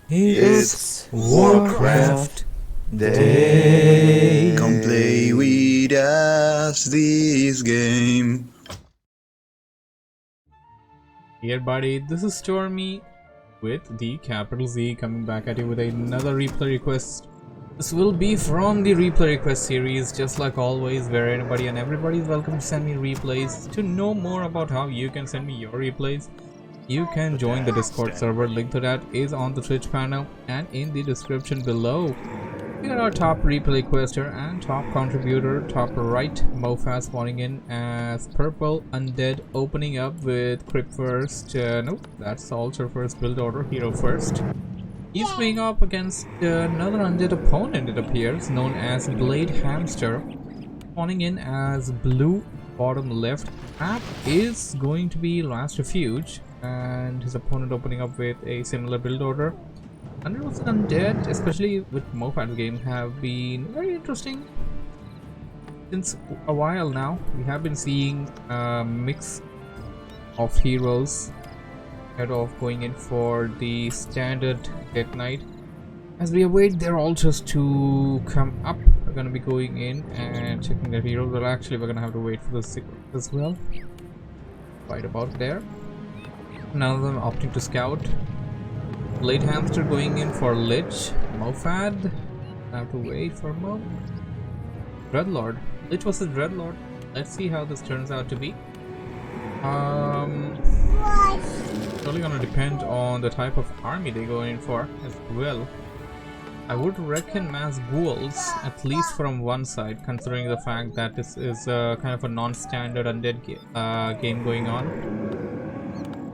It's WarCraft Day. Come play with us this game. Hey everybody, this is Stormy with the CapitalZ coming back at you with another replay request. This will be from the replay request series, just like always, where anybody and everybody is welcome to send me replays. To know more about how you can send me your replays, you can join the Discord server. Link to that is on the Twitch panel and in the description below. We got our top replay requester and top contributor, top right, MoFaD spawning in as purple, Undead opening up with Crypt first. Nope, that's Altar first, build order, hero first. He's going up against another Undead opponent, it appears, known as BladeHamster, spawning in as blue, bottom left. That is going to be last Refuge, and his opponent opening up with a similar build order. Undead and Undead, especially with MoFaD game, have been very interesting since a while now. We have been seeing a mix of heroes instead of going in for the standard Death Knight. As we await their altars to come up, we're going to be going in and checking their heroes. Well, actually, we're going to have to wait for the secret as well. Right about there. None of them opting to scout. BladeHamster going in for Lich. MoFaD. Have to wait for Mo. Dreadlord. Lich versus Dreadlord. Let's see how this turns out to be. It's really gonna depend on the type of army they go in for as well. I would reckon mass ghouls, at least from one side, considering the fact that this is kind of a non-standard Undead game going on.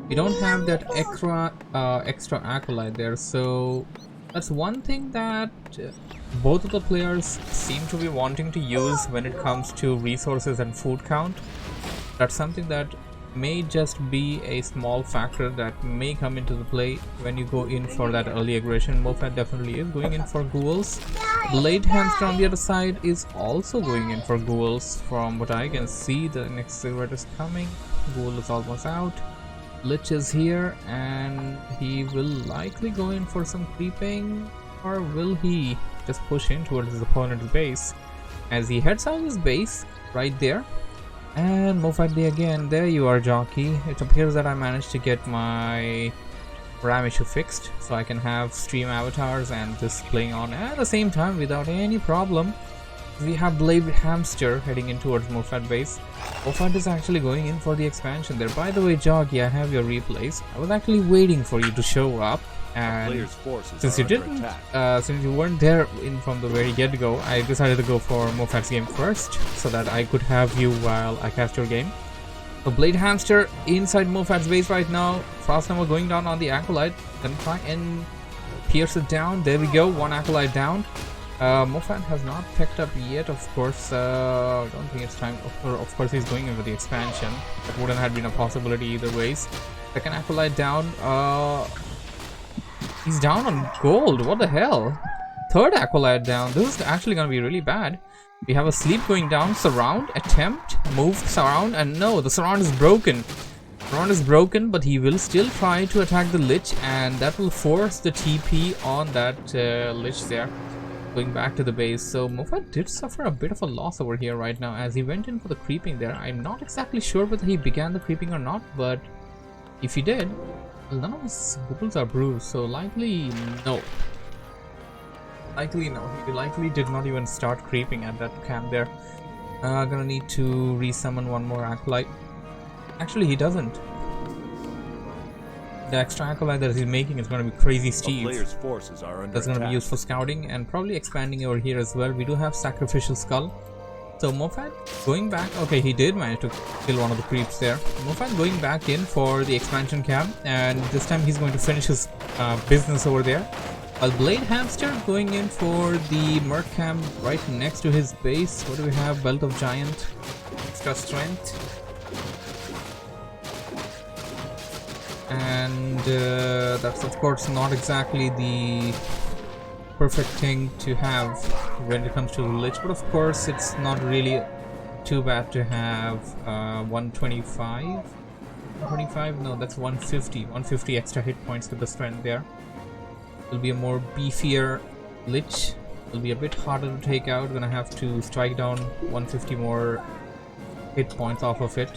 We don't have that extra acolyte there, so that's one thing that both of the players seem to be wanting to use when it comes to resources and food count. That's something that may just be a small factor that may come into the play when you go in for that early aggression. MoFaD definitely is going in for ghouls. BladeHamster on the other side is also going in for ghouls. From what I can see, the next cigarette is coming. Ghoul is almost out. Lich is here and he will likely go in for some creeping, or will he just push in towards his opponent's base? As he heads out his base right there. And MoFaD again, there you are, jockey. It appears that I managed to get my RAM issue fixed, so I can have stream avatars and this playing on at the same time without any problem. We have BladeHamster heading in towards MoFaD base. MoFaD is actually going in for the expansion there. By the way, jockey, I have your replays. I was actually waiting for you to show up, and since you didn't, since you weren't there from the very get-go, I decided to go for MoFaD's game first, so that I could have you while I cast your game. So BladeHamster inside MoFaD's base right now. Frost Hammer going down on the acolyte. Gonna try and pierce it down. There we go, one acolyte down. MoFaD has not picked up yet, of course. I don't think it's time. Of course, he's going in for the expansion. That wouldn't have been a possibility either ways. Second acolyte down. He's down on gold. What the hell? Third acolyte down. This is actually going to be really bad. We have a sleep going down. Surround. Attempt. Move surround. And no, the surround is broken. Surround is broken, but he will still try to attack the Lich. And that will force the TP on that Lich there. Going back to the base. So MoFaD did suffer a bit of a loss over here right now as he went in for the creeping there. I'm not exactly sure whether he began the creeping or not, but if he did, well, none of his ghouls are bruised, so likely no. Likely no. He likely did not even start creeping at that camp there. Gonna need to resummon one more acolyte. Actually, he doesn't. The extra acolyte that he's making is going to be crazy steep. That's going to be used for scouting and probably expanding over here as well. We do have Sacrificial Skull. So MoFaD going back. Okay, he did manage to kill one of the creeps there. MoFaD going back in for the expansion camp, and this time he's going to finish his business over there. While BladeHamster going in for the Merc camp right next to his base. What do we have? Belt of Giant, extra strength. And that's of course not exactly the perfect thing to have when it comes to Lich, but of course it's not really too bad to have 125? 125? No, that's 150. 150 extra hit points with the strength there. Will be a more beefier Lich. Will be a bit harder to take out. Gonna have to strike down 150 more hit points off of it.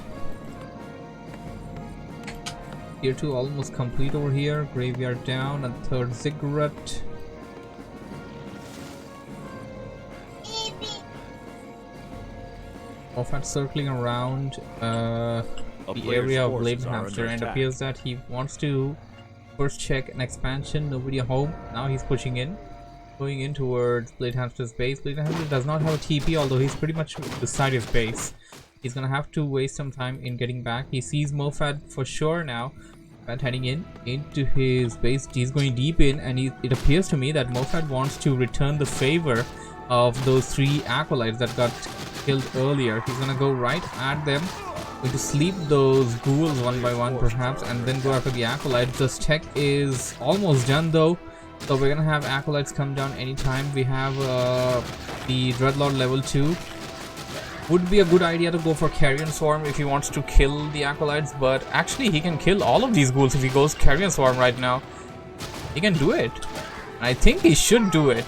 Tier 2 almost complete over here. Graveyard down, and third Ziggurat. MoFaD circling around the area of BladeHamster, and appears that he wants to first check an expansion. Nobody home. Now he's pushing in. Going in towards BladeHamster's base. BladeHamster does not have a TP, although he's pretty much beside his base. He's gonna have to waste some time in getting back. He sees MoFaD for sure now. MoFaD heading into his base. He's going deep in, and it appears to me that MoFaD wants to return the favor of those 3 acolytes that got killed earlier. He's gonna go right at them. Going to sleep those ghouls one by one perhaps, and then go after the acolytes. This tech is almost done though. So we're gonna have acolytes come down anytime. We have the Dreadlord level 2. Would be a good idea to go for Carrion Swarm if he wants to kill the acolytes, but actually he can kill all of these ghouls if he goes Carrion Swarm right now. He can do it. I think he should do it.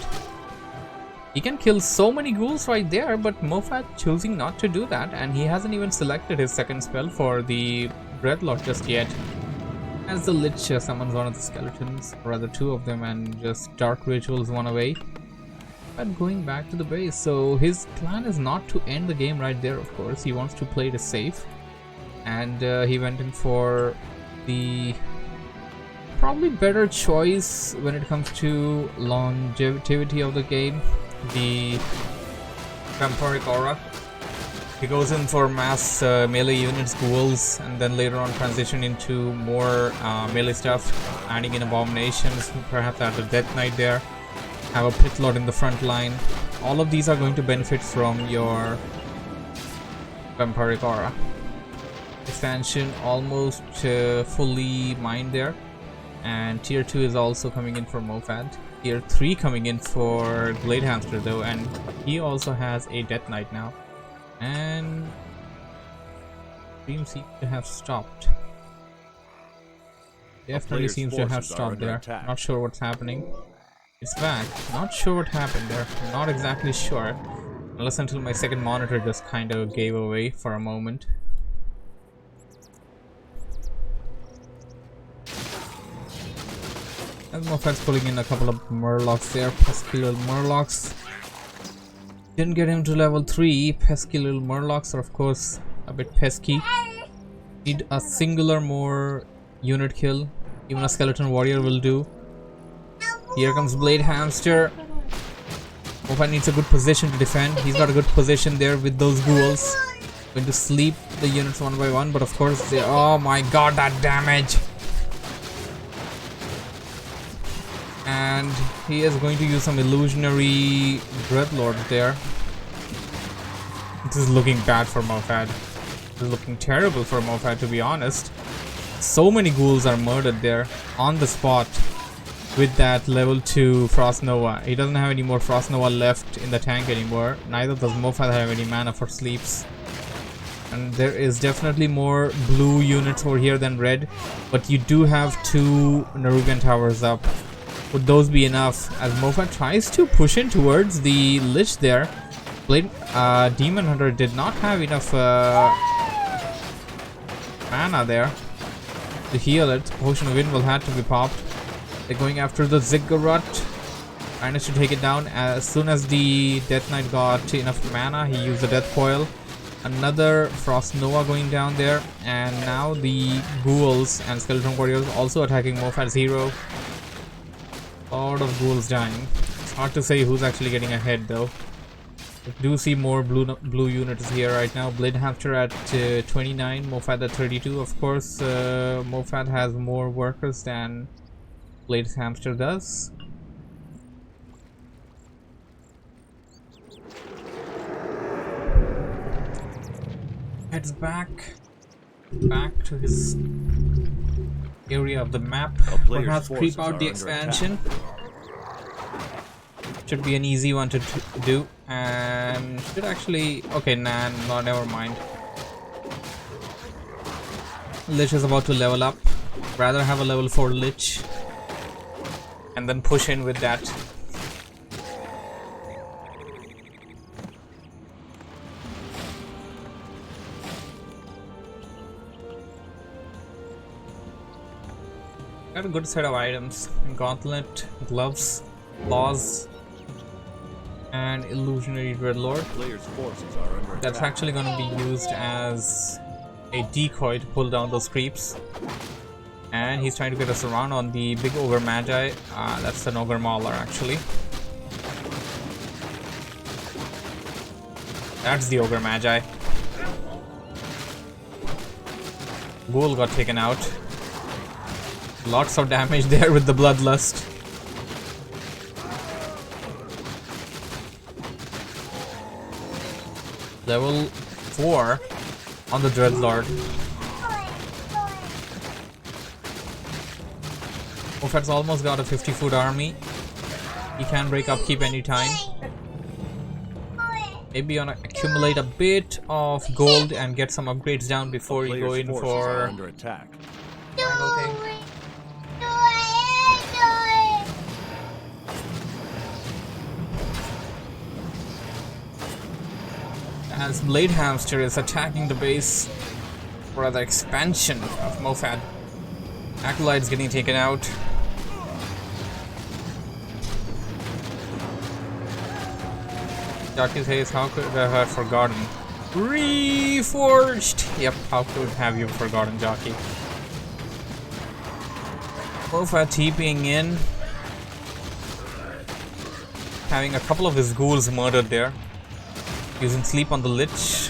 He can kill so many ghouls right there, but MoFaD choosing not to do that, and he hasn't even selected his second spell for the Dreadlord just yet. As the Lich summons one of the skeletons, or rather 2 of them, and just Dark Rituals one away. But going back to the base, so his plan is not to end the game right there, of course. He wants to play it safe. And he went in for the probably better choice when it comes to longevity of the game. The Vampiric Aura. He goes in for mass melee units, ghouls, and then later on transition into more melee stuff, adding in abominations, perhaps add a Death Knight there, have a Pit Lord in the front line. All of these are going to benefit from your Vampiric Aura. Expansion almost fully mined there, and tier 2 is also coming in for MoFaD. Tier 3 coming in for BladeHamster though, and he also has a Death Knight now. And stream seems to have stopped. Definitely seems to have stopped there. Not sure what's happening. It's back. Not sure what happened there. Not exactly sure. Unless until my second monitor just kind of gave away for a moment. And MoFaD's pulling in a couple of Murlocs there. Pesky little Murlocs. Didn't get him to level 3. Pesky little Murlocs are of course a bit pesky. Need a singular more unit kill. Even a skeleton warrior will do. Here comes BladeHamster. MoFaD needs a good position to defend. He's got a good position there with those ghouls. Going to sleep the units one by one, but of course they, oh my god, that damage. And he is going to use some illusionary Dreadlord there. This is looking bad for MoFaD. This is looking terrible for MoFaD, to be honest. So many ghouls are murdered there on the spot with that level 2 Frost Nova. He doesn't have any more Frost Nova left in the tank anymore. Neither does MoFaD have any mana for sleeps. And there is definitely more blue units over here than red. But you do have 2 Nerubian towers up. Would those be enough? As MoFaD tries to push in towards the Lich there. Demon Hunter did not have enough mana there to heal it. Potion of Wind will have to be popped. They're going after the Ziggurat. Managed to take it down. As soon as the Death Knight got enough mana, he used the Death Coil. Another Frost Nova going down there. And now the Ghouls and Skeleton Warriors also attacking MoFaD's hero. A lot of ghouls dying. It's hard to say who's actually getting ahead though. I do see more blue units here right now. BladeHamster at 29, MoFaD at 32. Of course, MoFaD has more workers than BladeHamster does. Heads back to his area of the map. Perhaps creep out the expansion. Should be an easy one to do, and should actually, okay, nah, no, never mind. Lich is about to level up. Rather have a level 4 Lich. and then push in with that. Got a good set of items: gauntlet, gloves, claws, and illusionary dreadlord. That's actually going to be used as a decoy to pull down those creeps. And he's trying to get us around on the big ogre magi. That's an ogre mauler actually. That's the ogre magi. Ghoul got taken out. Lots of damage there with the bloodlust. Level 4 on the Dreadlord. MoFaD's almost got a 50-foot army. He can break upkeep anytime. Maybe gonna accumulate a bit of gold and get some upgrades down before you go in for under attack. final thing. As BladeHamster is attacking the base, or rather expansion of MoFaD. Acolyte's getting taken out. Jockey says, how could I have forgotten? Reforged! Yep, how could have you forgotten, Jockey? MoFaD TPing in. Having a couple of his ghouls murdered there. Using sleep on the Lich,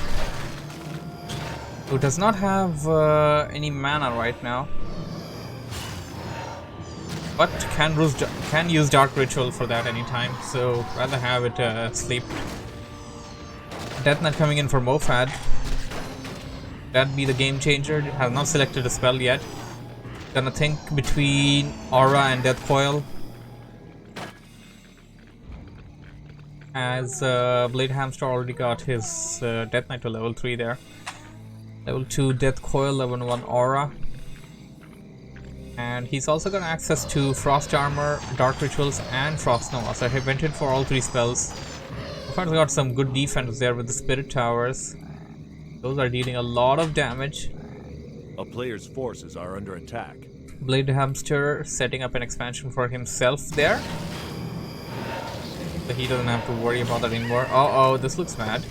who does not have any mana right now, but can use Dark Ritual for that anytime, so rather have it sleep. Death Knight coming in for MoFaD. That'd be the game changer. It has not selected a spell yet. Gonna think between Aura and Death Coil. As BladeHamster already got his Death Knight to level 3 there. Level 2 Death Coil, level 1 Aura. And he's also got access to Frost Armor, Dark Rituals, and Frost Nova. So he went in for all 3 spells. MoFaD's got some good defense there with the Spirit Towers. Those are dealing a lot of damage. A player's forces are under attack. BladeHamster setting up an expansion for himself there. So he doesn't have to worry about that anymore. Uh-oh, this looks bad.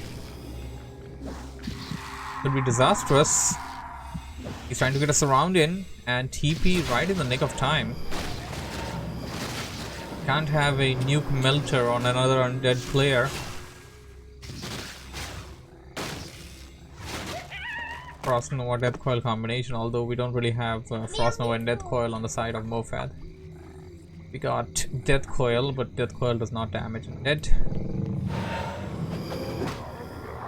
Could be disastrous. He's trying to get us around in and TP right in the nick of time. Can't have a nuke melter on another undead player. Frost Nova Death Coil combination, although we don't really have Frost Nova and Death Coil on the side of MoFaD. We got Death Coil, but Death Coil does not damage undead.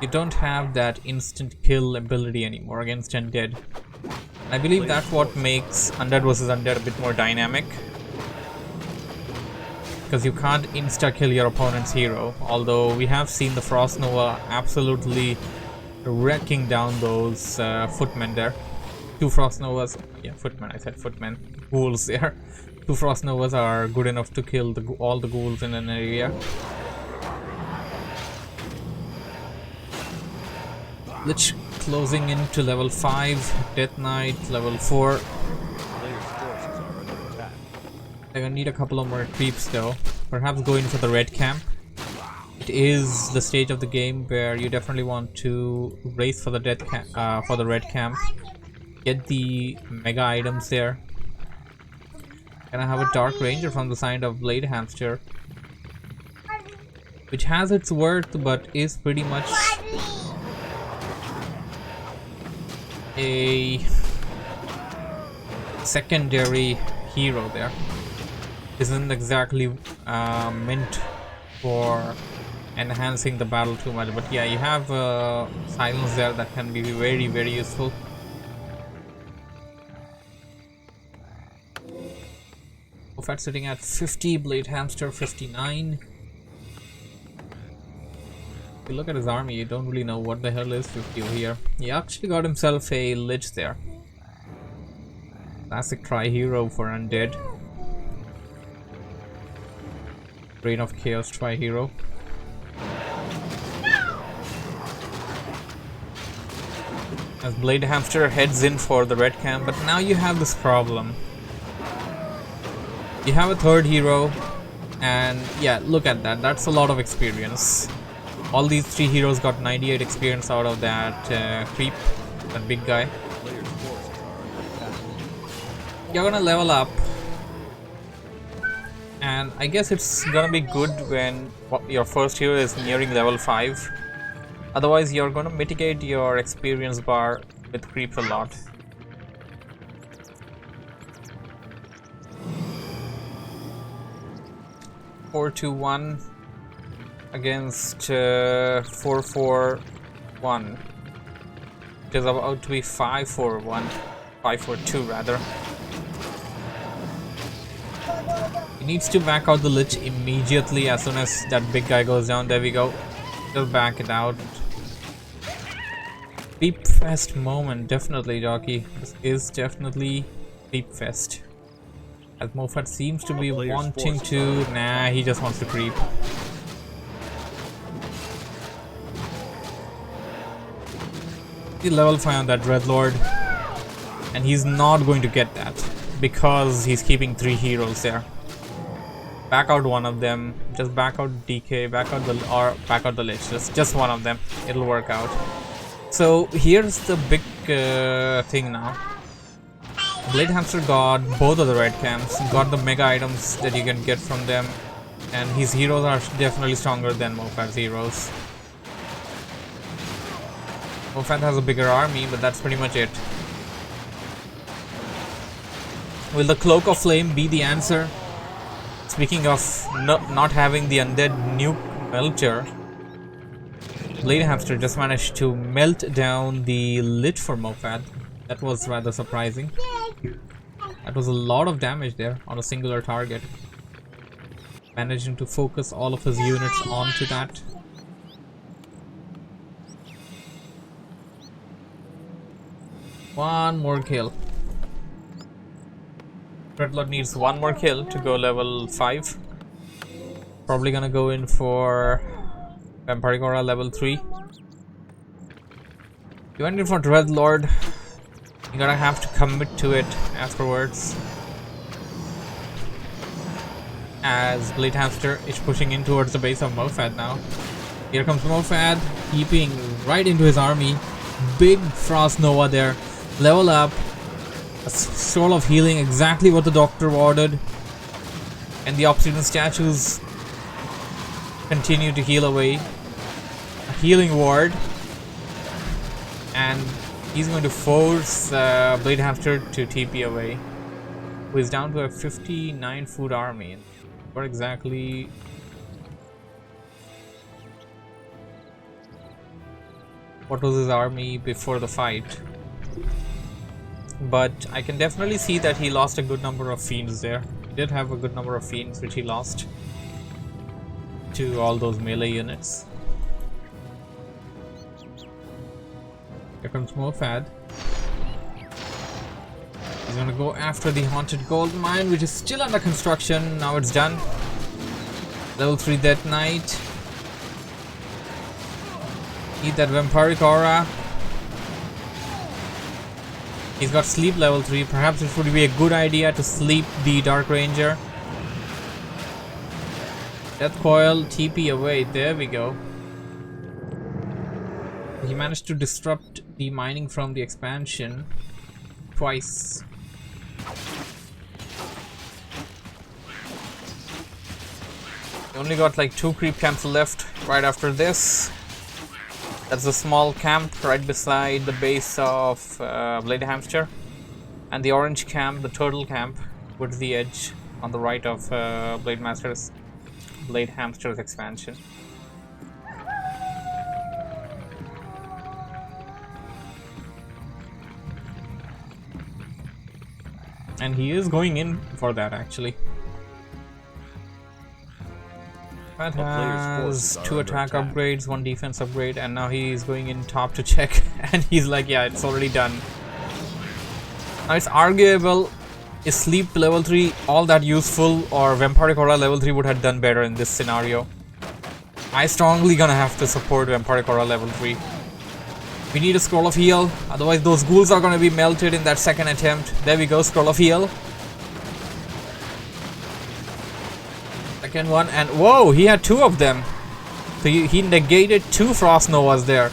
You don't have that instant kill ability anymore against undead. I believe that's what makes Undead vs Undead a bit more dynamic. Because you can't insta-kill your opponent's hero. Although we have seen the Frost Nova absolutely wrecking down those footmen there. 2 Frost Novas, yeah, footmen, I said footmen, ghouls there. 2 Frost Novas are good enough to kill all the ghouls in an area. Lich closing into level 5, Death Knight level 4. They're gonna need a couple of more creeps though. Perhaps go in for the red camp. It is the stage of the game where you definitely want to race for the red camp. Get the mega items there. Gonna have a Dark Ranger from the side of BladeHamster, which has its worth but is pretty much a secondary hero there. Isn't exactly meant for enhancing the battle too much, but yeah, you have silence there that can be very, very useful. MoFaD sitting at 50, BladeHamster 59. If you look at his army, you don't really know what the hell is 50 over here. He actually got himself a Lich there. Classic try hero for Undead. Reign of Chaos Tri-Hero. As BladeHamster heads in for the red camp, but now you have this problem. You have a third hero, and yeah, look at that. That's a lot of experience. All these 3 heroes got 98 experience out of that creep, that big guy. You're gonna level up, and I guess it's gonna be good when your first hero is nearing level 5. Otherwise, you're gonna mitigate your experience bar with creeps a lot. Four, 2, 1 against 4, 4, 1. It is about to be 5, 4, 1. 5, 4, 2 rather. He needs to back out the Lich immediately as soon as that big guy goes down. There we go. Just back it out. Creep Fest moment, definitely, Jockey. This is definitely Creep Fest. As MoFaD seems to be wanting to... Nah, he just wants to creep. He's level 5 on that Dreadlord. And he's not going to get that. Because he's keeping 3 heroes there. Back out one of them. Just back out DK, back out the Lich. Just one of them. It'll work out. So here's the big thing now. BladeHamster got both of the red camps, got the mega items that you can get from them, and his heroes are definitely stronger than MoFaD's heroes. MoFaD has a bigger army, but that's pretty much it. Will the Cloak of Flame be the answer? Speaking of not having the Undead nuke melter, BladeHamster just managed to melt down the Lich for MoFaD. That was rather surprising. That was a lot of damage there on a singular target. Managing to focus all of his units onto that. One more kill. Dreadlord needs one more kill to go level 5. Probably gonna go in for Vampiric Aura level 3. You went in for Dreadlord. You're gonna have to commit to it afterwards. As BladeHamster is pushing in towards the base of MoFaD now. Here comes MoFaD, keeping right into his army. Big Frost Nova there. Level up. A soul of healing, exactly what the doctor ordered. And the obsidian statues continue to heal away. A healing ward. And he's going to force BladeHamster to TP away. Who is down to a 59 food army. What exactly... What was his army before the fight? But I can definitely see that he lost a good number of fiends there. He did have a good number of fiends which he lost to all those melee units. Here comes MoFaD. He's gonna go after the Haunted Gold Mine, which is still under construction. Now it's done. Level 3 Death Knight. Need that Vampiric Aura. He's got Sleep level 3. Perhaps it would be a good idea to sleep the Dark Ranger. Death Coil, TP away. There we go. He managed to disrupt the mining from the expansion twice. We only got like 2 creep camps left right after this. That's a small camp right beside the base of BladeHamster. And the orange camp, the turtle camp, towards the edge on the right of BladeHamster's expansion. And he is going in for that actually. That has 2 attack upgrades, 1 defense upgrade, and now he's going in top to check. And he's like, yeah, it's already done. Now it's arguable Is sleep to level 3 all that useful, or Vampiric Aura level 3 would have done better in this scenario? I strongly gonna have to support Vampiric Aura level 3. We need a Scroll of Heal, otherwise those ghouls are gonna be melted in that second attempt. There we go, Scroll of Heal. Second one, and whoa, he had 2 of them. So he negated 2 Frost Novas there.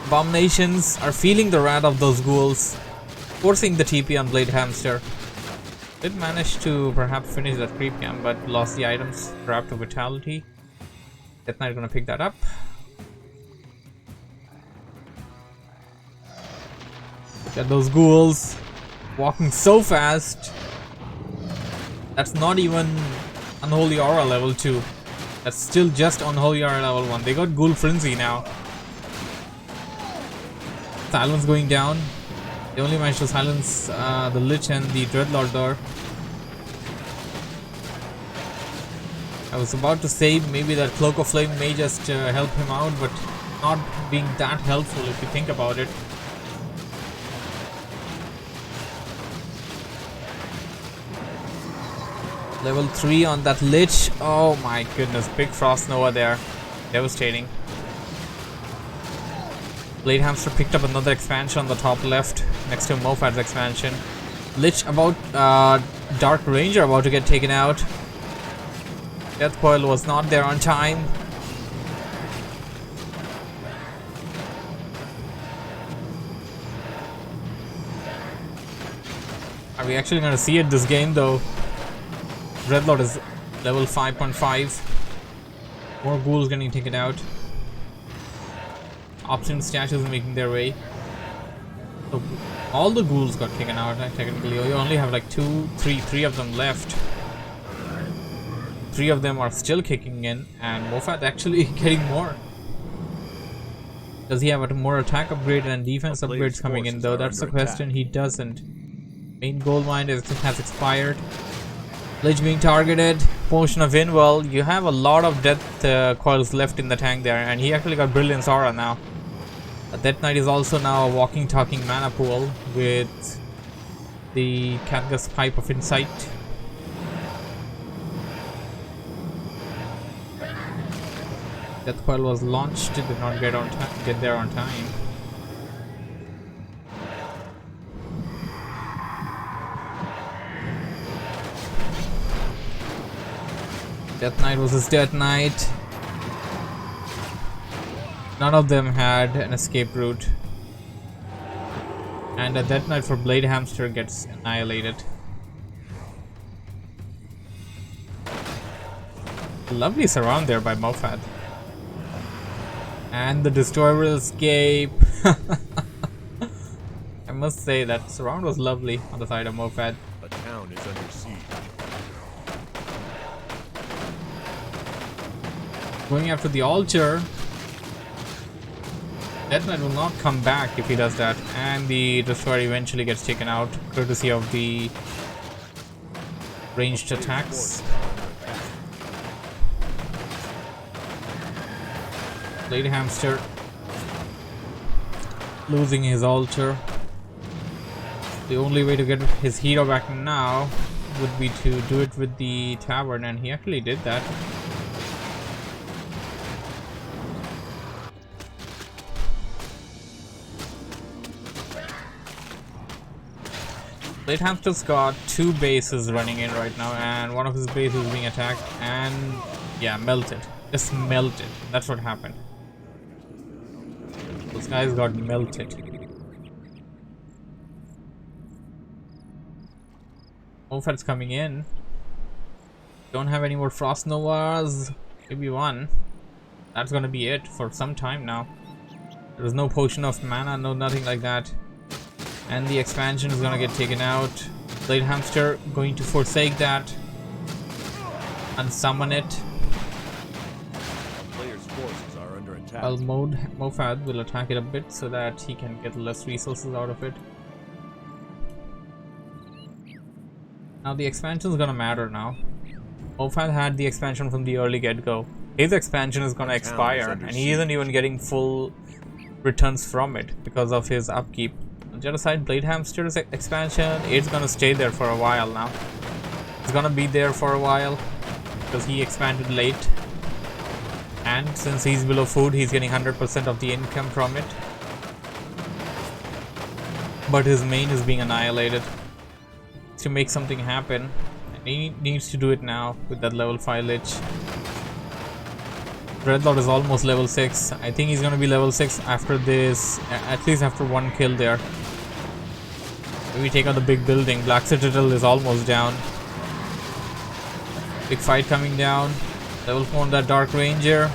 Abominations are feeling the wrath of those ghouls, forcing the TP on BladeHamster. Did manage to perhaps finish that creep camp, but lost the items. Trapped to Vitality. Death Knight gonna pick that up. Look at those ghouls walking so fast. That's not even Unholy Aura level 2. That's still just Unholy Aura level 1. They got Ghoul Frenzy now. Silence going down. They only managed to silence the Lich and the Dreadlord there. I was about to say maybe that Cloak of Flame may just help him out, but not being that helpful if you think about it. Level 3 on that Lich. Oh my goodness, big Frost Nova there. Devastating. BladeHamster picked up another expansion on the top left, next to MoFaD's expansion. Lich about Dark Ranger about to get taken out. Death Coil was not there on time. Are we actually gonna see it this game though? Dreadlord is level 5.5. More ghouls getting taken out. Option statues making their way. So all the ghouls got taken out. Technically, you only have like three of them left. 3 of them are still kicking in, and MoFaD actually getting more. Does he have a more attack upgrade and defense upgrades coming in though? That's the question. He doesn't. Main gold mine has expired. Lich being targeted. Potion of Inwell. You have a lot of death coils left in the tank there, and he actually got Brilliance Aura now. Death Knight is also now a walking, talking mana pool with the Catgus Pipe of Insight. Death Coil was launched, did not get there on time. Death Knight versus Death Knight. None of them had an escape route. And a Death Knight for BladeHamster gets annihilated. Lovely surround there by MoFaD. And the Destroyer will escape. I must say that surround was lovely on the side of MoFaD. A town is under siege. Going after the altar. Death Knight will not come back if he does that. And the Destroyer eventually gets taken out, courtesy of the ranged attacks. BladeHamster losing his altar. The only way to get his hero back now would be to do it with the tavern, and he actually did that. BladeHamster's got 2 bases running in right now, and one of his bases is being attacked, and yeah, melted. Just melted. That's what happened. Those guys got melted. MoFaD's coming in. Don't have any more Frost Novas. Maybe one. That's gonna be it for some time now. There's no potion of mana, no nothing like that. And the expansion is gonna get taken out. BladeHamster going to forsake that and summon it. Players' forces are under attack. While MoFaD will attack it a bit so that he can get less resources out of it. Now the expansion is gonna matter now. MoFaD had the expansion from the early get-go. His expansion is gonna expire, and he isn't even getting full returns from it because of his upkeep. On the other side, BladeHamster's expansion, it's gonna stay there for a while now. It's gonna be there for a while because he expanded late. And since he's below food, he's getting 100% of the income from it. But his main is being annihilated. To make something happen, and he needs to do it now with that level 5 lich. Dreadlord is almost level 6. I think he's gonna be level 6 after this, at least after one kill there. We take out the big building. Black Citadel is almost down. Big fight coming down. Level 4 on that Dark Ranger.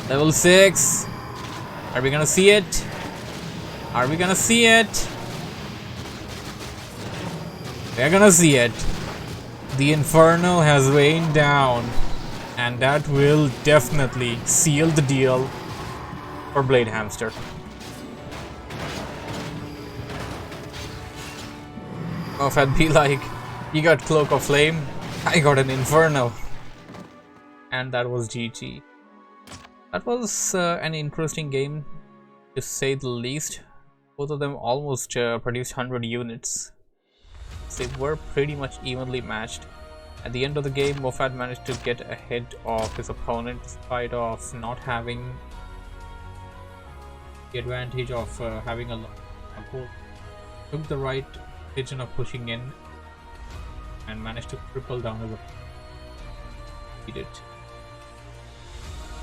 Level 6. Are we gonna see it? Are we gonna see it? We're gonna see it. The Inferno has rained down. And that will definitely seal the deal for BladeHamster. MoFaD be like, you got Cloak of Flame, I got an Inferno. And that was GG. That was an interesting game, to say the least. Both of them almost produced 100 units. They were pretty much evenly matched. At the end of the game, MoFaD managed to get ahead of his opponent despite of not having the advantage of having a goal. Took the right decision of pushing in and managed to cripple down his opponent. He did.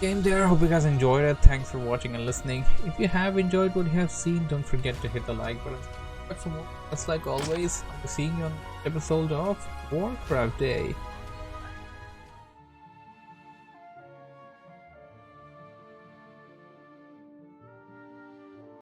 Game there. Hope you guys enjoyed it. Thanks for watching and listening. If you have enjoyed what you have seen, don't forget to hit the like button. But for more, just like always, I'll be seeing you on episode of Warcraft Day.